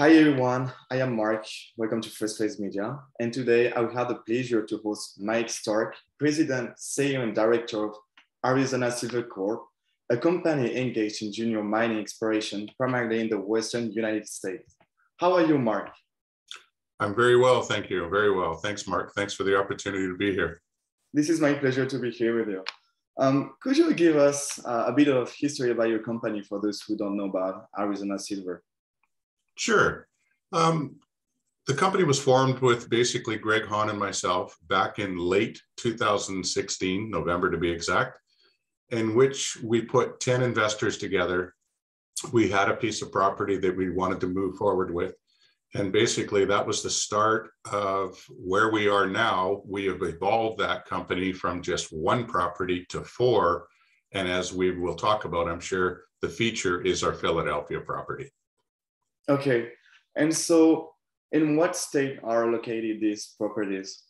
Hi everyone, I am Mark. Welcome to First Phase Media. And today I will have the pleasure to host Mike Stark, President, CEO, and Director of Arizona Silver Corp, a company engaged in junior mining exploration, primarily in the Western United States. How are you, Mark? I'm very well, thank you. Very well. Thanks, Mark. Thanks for the opportunity to be here. This is my pleasure to be here with you. Could you give us a bit of history about your company for those who don't know about Arizona Silver? Sure. The company was formed with basically Greg Hahn and myself back in late 2016, November to be exact, in which we put 10 investors together. We had a piece of property that we wanted to move forward with. And basically that was the start of where we are now. We have evolved that company from just one property to 4. And as we will talk about, I'm sure the feature is our Philadelphia property. Okay, and so in what state are located these properties?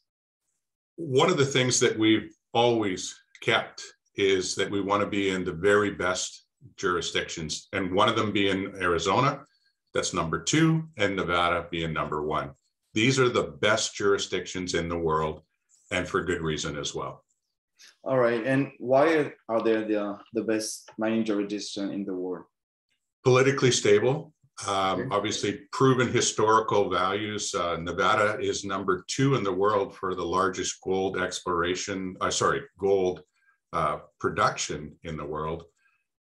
One of the things that we've always kept is that we want to be in the very best jurisdictions, and one of them being Arizona, that's number 2, and Nevada being number 1. These are the best jurisdictions in the world, and for good reason as well. All right, and why are they the best mining jurisdiction in the world? Politically stable. Obviously proven historical values. Nevada is number 2 in the world for the largest gold gold production in the world.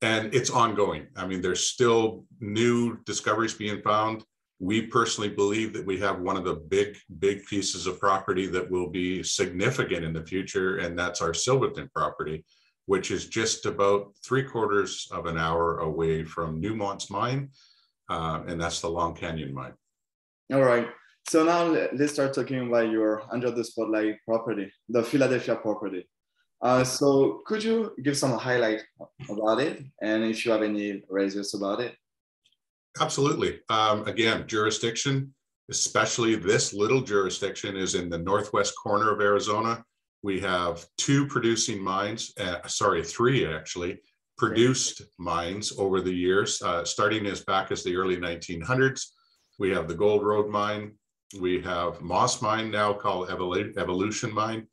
And it's ongoing. I mean, there's still new discoveries being found. We personally believe that we have one of the big pieces of property that will be significant in the future. And that's our Stuberton property, which is just about 3/4 of an hour away from Newmont's mine. And that's the Long Canyon mine. All right. So now let's start talking about your under the spotlight property, the Philadelphia property. So could you give some highlight about it, and if you have any razors about it? Absolutely. Again, jurisdiction, especially this little jurisdiction, is in the northwest corner of Arizona. We have 2 producing mines, 3 actually. Produced mines over the years, starting as back as the early 1900s. We have the Gold Road mine. We have Moss mine, now called Evolution mine.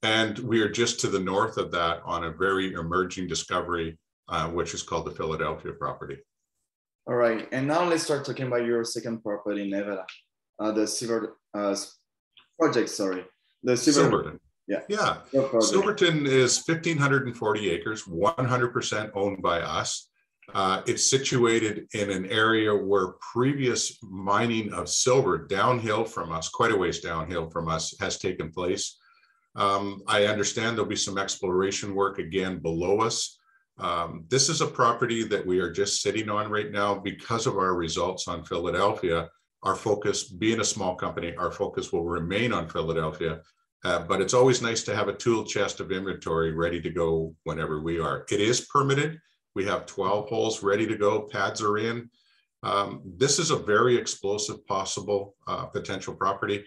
And we are just to the north of that on a very emerging discovery, which is called the Philadelphia property. All right, and now let's start talking about your second property in Nevada, the Silver project, the Stuberton. Yeah. Stuberton is 1,540 acres, 100% owned by us. It's situated in an area where previous mining of silver downhill from us, quite a ways downhill from us, has taken place. I understand there'll be some exploration work again below us. This is a property that we are just sitting on right now because of our results on Philadelphia. Our focus, being a small company, our focus will remain on Philadelphia. But it's always nice to have a tool chest of inventory ready to go whenever we are. It is permitted. We have 12 holes ready to go. Pads are in. This is a very explosive possible potential property.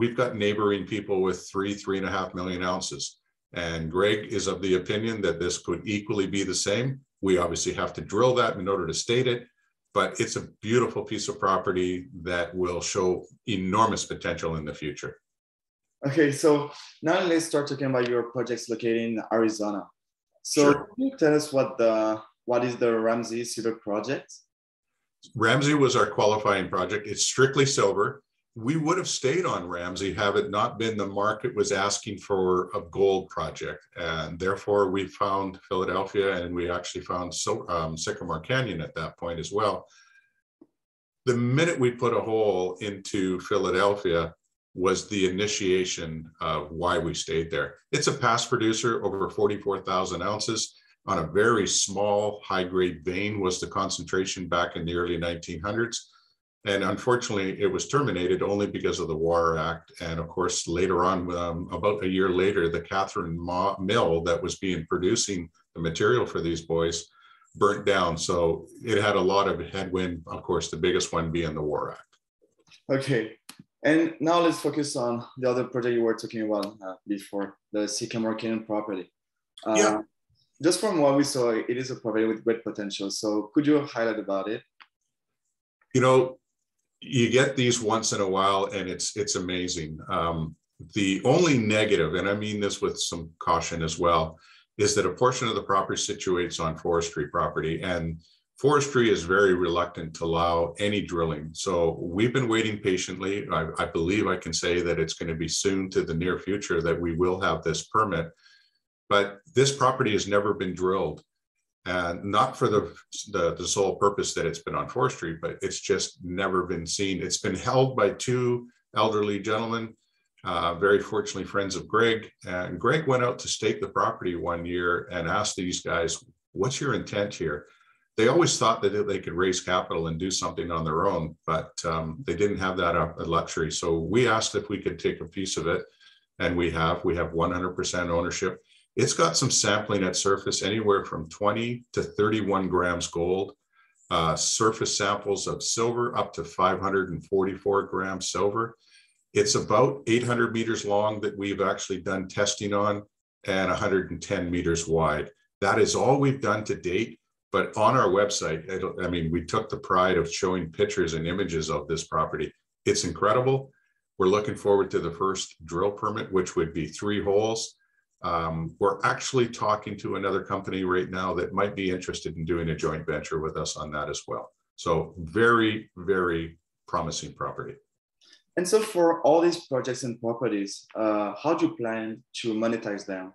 We've got neighboring people with 3.5 million ounces. And Greg is of the opinion that this could equally be the same. We obviously have to drill that in order to state it. But it's a beautiful piece of property that will show enormous potential in the future. Okay, so now let's start talking about your projects located in Arizona. So Sure. Can you tell us what is the Ramsey Silver project? Ramsey was our qualifying project. It's strictly silver. We would have stayed on Ramsey had it not been the market was asking for a gold project. And therefore we found Philadelphia, and we actually found Sycamore Canyon at that point as well. The minute we put a hole into Philadelphia was the initiation of why we stayed there. It's a past producer, over 44,000 ounces on a very small high-grade vein was the concentration back in the early 1900s. And unfortunately, it was terminated only because of the War Act. And of course, later on, about a year later, the Catherine mill that was producing the material for these boys burnt down. So it had a lot of headwind, of course, the biggest one being the War Act. Okay. And now let's focus on the other project you were talking about before, the Sycamore Canyon property. Just from what we saw, it is a property with great potential. So could you highlight about it? You know, You get these once in a while, and it's amazing. The only negative, and I mean this with some caution as well, is that a portion of the property situates on forestry property, and forestry is very reluctant to allow any drilling. So we've been waiting patiently. I believe I can say that it's going to be soon to the near future that we will have this permit, but this property has never been drilled. And not for the sole purpose that it's been on forestry, but it's just never been seen. It's been held by two elderly gentlemen, very fortunately friends of Greg. And Greg went out to stake the property one year and asked these guys, what's your intent here? They always thought that they could raise capital and do something on their own, but they didn't have that luxury. So we asked if we could take a piece of it, and we have 100% ownership. It's got some sampling at surface, anywhere from 20 to 31 grams gold, surface samples of silver up to 544 grams silver. It's about 800 meters long that we've actually done testing on, and 110 meters wide. That is all we've done to date. But on our website, I mean, we took the pride of showing pictures and images of this property. It's incredible. We're looking forward to the first drill permit, which would be 3 holes. We're actually talking to another company right now that might be interested in doing a joint venture with us on that as well. So very, very promising property. And so for all these projects and properties, how do you plan to monetize them?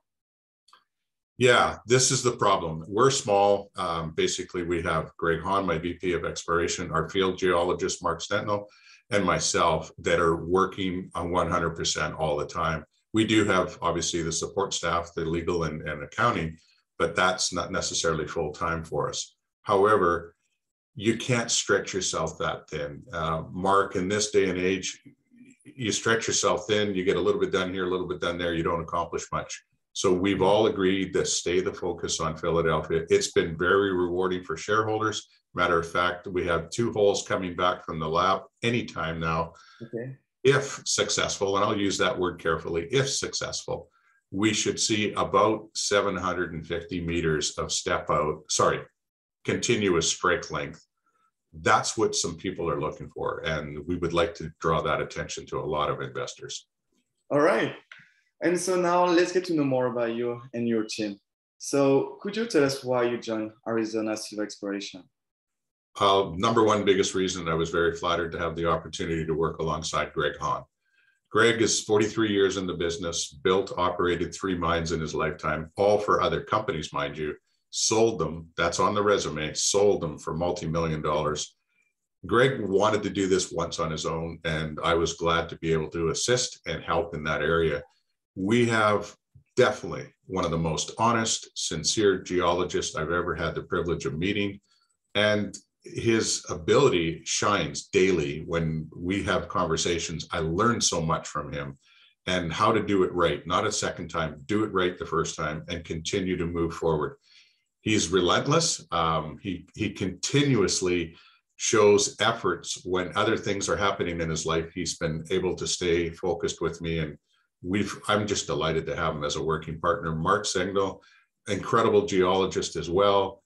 Yeah, this is the problem. We're small. Basically, we have Greg Hahn, my VP of Exploration, our field geologist, Mark Stentnell, and myself that are working on 100% all the time. We do have, obviously, the support staff, the legal and accounting, but that's not necessarily full-time for us. However, you can't stretch yourself that thin. Mark, in this day and age, you stretch yourself thin, you get a little bit done here, a little bit done there, you don't accomplish much. So we've all agreed to stay the focus on Philadelphia. It's been very rewarding for shareholders. Matter of fact, we have 2 holes coming back from the lab anytime now. Okay. If successful, and I'll use that word carefully, if successful, we should see about 750 meters of continuous strike length. That's what some people are looking for. And we would like to draw that attention to a lot of investors. All right. And so now let's get to know more about you and your team. So could you tell us why you joined Arizona Silver Exploration? Number one biggest reason, I was very flattered to have the opportunity to work alongside Greg Hahn. Greg is 43 years in the business, built, operated 3 mines in his lifetime, all for other companies, mind you, sold them, that's on the resume, sold them for multi-million dollars. Greg wanted to do this once on his own, and I was glad to be able to assist and help in that area. We have definitely one of the most honest, sincere geologists I've ever had the privilege of meeting. And his ability shines daily when we have conversations. I learn so much from him, and how to do it right, not a second time, do it right the first time and continue to move forward. He's relentless. He continuously shows efforts when other things are happening in his life. He's been able to stay focused with me, and I'm just delighted to have him as a working partner. Mark Stentnell, incredible geologist as well.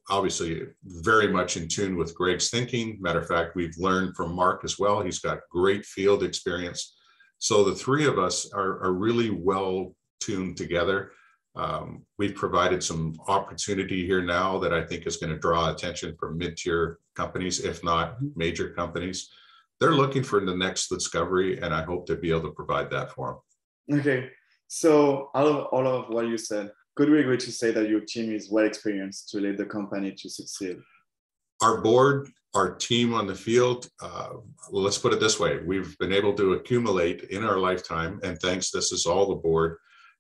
Obviously, very much in tune with Greg's thinking. Matter of fact, we've learned from Mark as well. He's got great field experience. So the 3 of us are really well tuned together. We've provided some opportunity here now that I think is going to draw attention from mid-tier companies, if not major companies. They're looking for the next discovery, and I hope to be able to provide that for them. Okay, so out of all of what you said, could we agree to say that your team is well experienced to lead the company to succeed? Our board, our team on the field, let's put it this way. We've been able to accumulate in our lifetime, and thanks, this is all the board,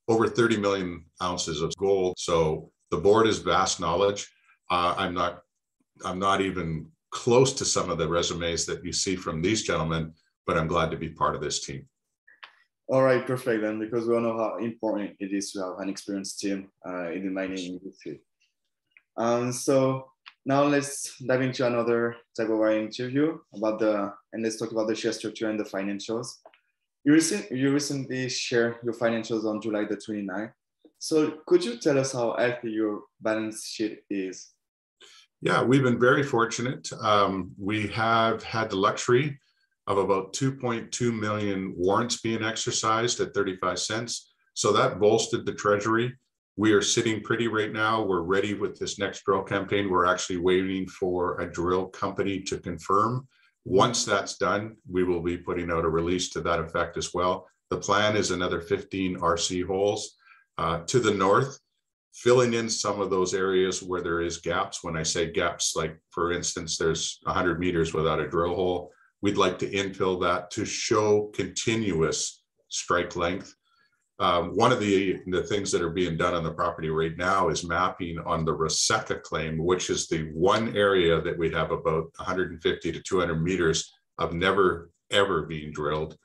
over 30 million ounces of gold. So the board is vast knowledge. I'm not even close to some of the resumes that you see from these gentlemen, but I'm glad to be part of this team. All right, perfect then, because we all know how important it is to have an experienced team in the mining industry. So now let's dive into another type of our interview and let's talk about the share structure and the financials. You recently shared your financials on July the 29th. So could you tell us how healthy your balance sheet is? Yeah, we've been very fortunate. We have had the luxury of about 2.2 million warrants being exercised at 35 cents. So that bolstered the treasury. We are sitting pretty right now. We're ready with this next drill campaign. We're actually waiting for a drill company to confirm. Once that's done, we will be putting out a release to that effect as well. The plan is another 15 RC holes to the north, filling in some of those areas where there is gaps. When I say gaps, like for instance, there's 100 meters without a drill hole. We'd like to infill that to show continuous strike length. One of the things that are being done on the property right now is mapping on the Seca claim, which is the one area that we have about 150 to 200 meters of never, ever being drilled.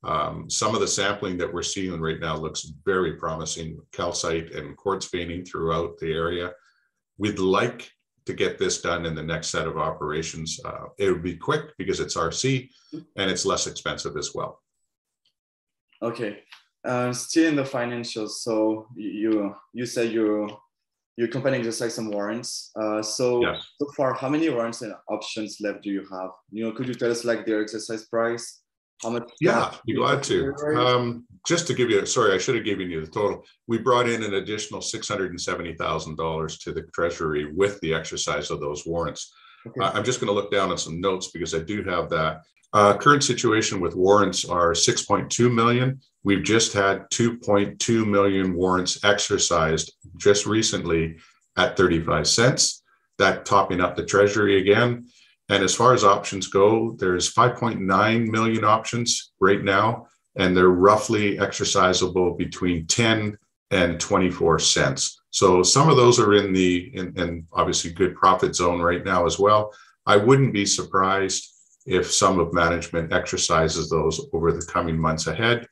Some of the sampling that we're seeing right now looks very promising, calcite and quartz veining throughout the area. We'd like to get this done in the next set of operations. It would be quick because it's RC and it's less expensive as well. Okay. Still in the financials, so you said your company exercised some warrants. So Yes. So far, how many warrants and options left do you have? Could you tell us like their exercise price? How much? Yeah, be glad to. Just to give you, sorry, I should have given you the total. We brought in an additional $670,000 to the treasury with the exercise of those warrants. Okay. I'm just going to look down on some notes because I do have that. Current situation with warrants are 6.2 million. We've just had 2.2 million warrants exercised just recently at 35 cents. That topping up the treasury again. And as far as options go, there's 5.9 million options right now, and they're roughly exercisable between 10 and 24 cents. So some of those are in the obviously good profit zone right now as well. I wouldn't be surprised if some of management exercises those over the coming months ahead.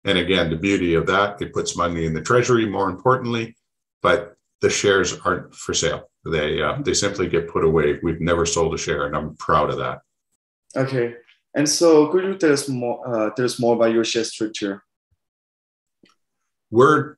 And again, the beauty of that, it puts money in the treasury, more importantly, but the shares aren't for sale. They simply get put away. We've never sold a share, and I'm proud of that. Okay. And so could you tell us more about your share structure? We're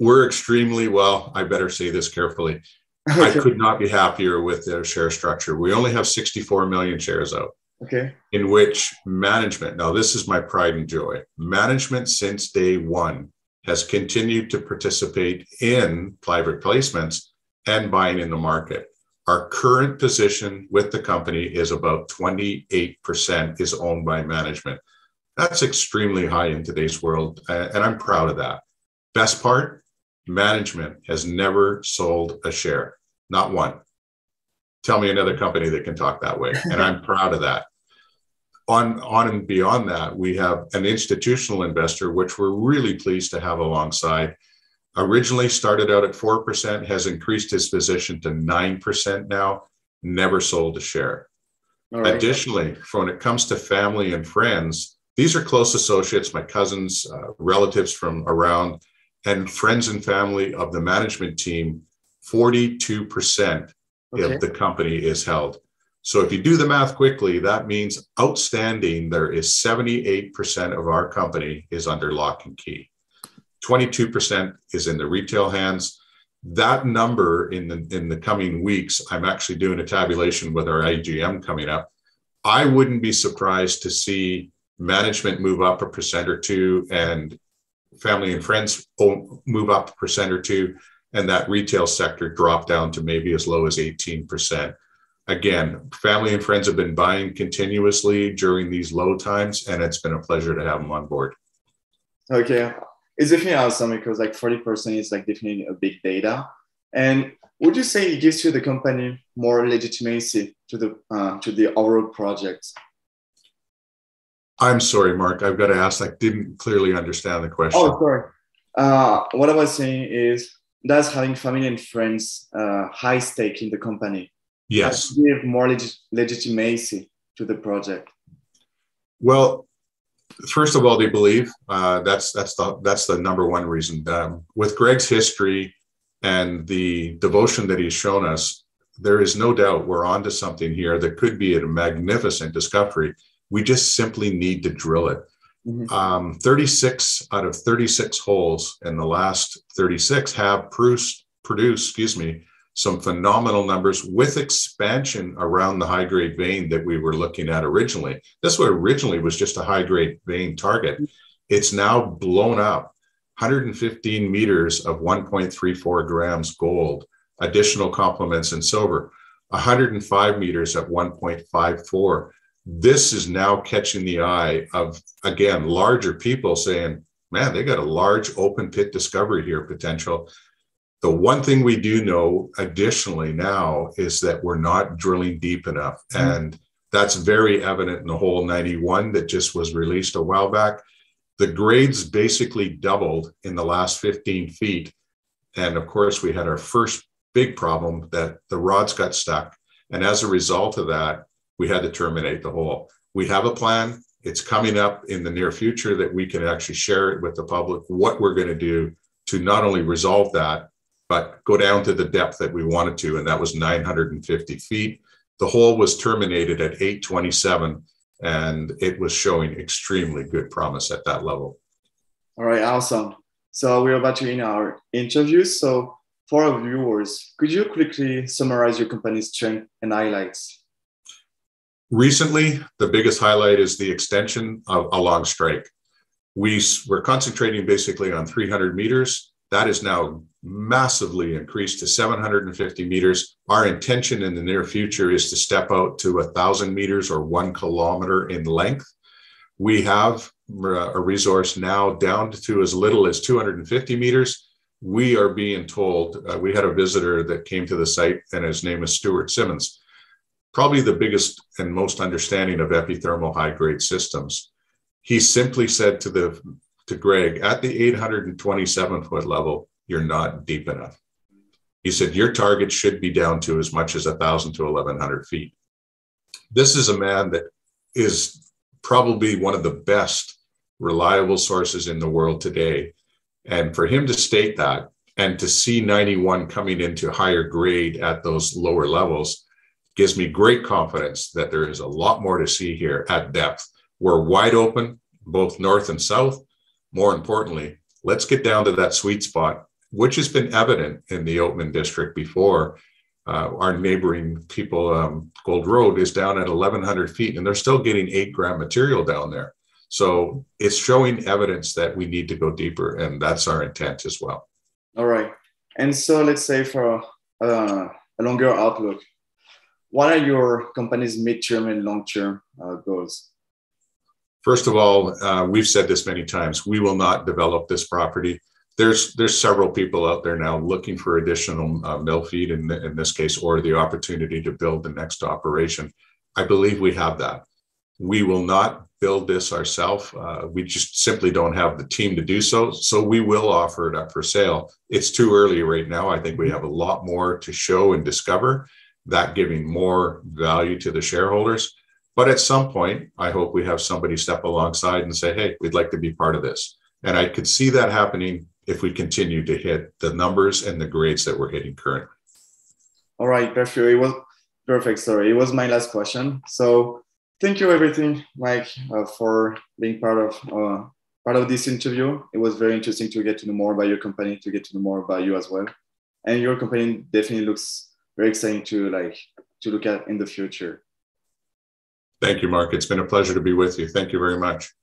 extremely, well, I better say this carefully. Okay. I could not be happier with their share structure. We only have 64 million shares out. Okay. In which management, now this is my pride and joy, management since day one has continued to participate in private placements and buying in the market. Our current position with the company is about 28% is owned by management. That's extremely high in today's world, and I'm proud of that. Best part, management has never sold a share, not one. Tell me another company that can talk that way, and I'm proud of that. On and beyond that, we have an institutional investor, which we're really pleased to have alongside. Originally started out at 4%, has increased his position to 9% now, never sold a share. Right. Additionally, when it comes to family and friends, these are close associates, my cousins, relatives from around, and friends and family of the management team, 42% of the company is held. So if you do the math quickly, that means outstanding, there is 78% of our company is under lock and key. 22% is in the retail hands. That number in the coming weeks, I'm actually doing a tabulation with our AGM coming up. I wouldn't be surprised to see management move up 1% or 2% and family and friends move up 1% or 2%, and that retail sector drop down to maybe as low as 18%. Again, family and friends have been buying continuously during these low times, and it's been a pleasure to have them on board. Okay. It's definitely awesome because like 40% is like definitely a big data. And would you say it gives you the company more legitimacy to the overall project? I'm sorry, Mark. I've got to ask. I didn't clearly understand the question. Oh, sorry. What I was saying is, does having family and friends high stake in the company? Yes. Give more legitimacy to the project? Well, first of all, they believe that's the number one reason. With Greg's history and the devotion that he's shown us, there is no doubt we're onto something here that could be a magnificent discovery. We just simply need to drill it. Mm-hmm. 36 out of 36 holes in the last 36 have produced some phenomenal numbers with expansion around the high-grade vein that we were looking at originally. This one originally was just a high-grade vein target. It's now blown up 115 meters of 1.34 grams gold, additional complements in silver, 105 meters at 1.54. This is now catching the eye of, again, larger people saying, man, they got a large open pit discovery here potential. The one thing we do know additionally now is that we're not drilling deep enough. And that's very evident in the hole 91 that just was released a while back. The grades basically doubled in the last 15 feet. And of course, we had our first big problem that the rods got stuck. And as a result of that, we had to terminate the hole. We have a plan. It's coming up in the near future that we can actually share it with the public, what we're going to do to not only resolve that, but go down to the depth that we wanted to, and that was 950 feet. The hole was terminated at 827, and it was showing extremely good promise at that level. All right, awesome. So we're about to end our interview. So for our viewers, could you quickly summarize your company's strength and highlights? Recently, the biggest highlight is the extension of along strike. We're concentrating basically on 300 meters. That is now massively increased to 750 meters. Our intention in the near future is to step out to 1,000 meters or 1 kilometer in length. We have a resource now down to as little as 250 meters. We are being told, we had a visitor that came to the site and his name is Stuart Simmons, probably the biggest and most understanding of epithermal high-grade systems. He simply said to Greg, at the 827-foot level, you're not deep enough. He said, your target should be down to as much as 1,000 to 1,100 feet. This is a man that is probably one of the best reliable sources in the world today. And for him to state that and to see 91 coming into higher grade at those lower levels gives me great confidence that there is a lot more to see here at depth. We're wide open, both north and south. More importantly, let's get down to that sweet spot, which has been evident in the Oatman district before. Our neighboring people, Gold Road is down at 1,100 feet and they're still getting 8-gram material down there. So it's showing evidence that we need to go deeper, and that's our intent as well. All right. And so let's say for a longer outlook, what are your company's midterm and long-term goals? First of all, we've said this many times, we will not develop this property. There's several people out there now looking for additional mill feed in this case, or the opportunity to build the next operation. I believe we have that. We will not build this ourselves. We just simply don't have the team to do so. So we will offer it up for sale. It's too early right now. I think we have a lot more to show and discover, that giving more value to the shareholders. But at some point, I hope we have somebody step alongside and say, hey, we'd like to be part of this. And I could see that happening if we continue to hit the numbers and the grades that we're hitting currently. All right, perfect. It was perfect. Sorry, it was my last question. So thank you everything, Mike, for being part of this interview. It was very interesting to get to know more about your company, to get to know more about you as well. And your company definitely looks very exciting to look at in the future. Thank you, Mark. It's been a pleasure to be with you. Thank you very much.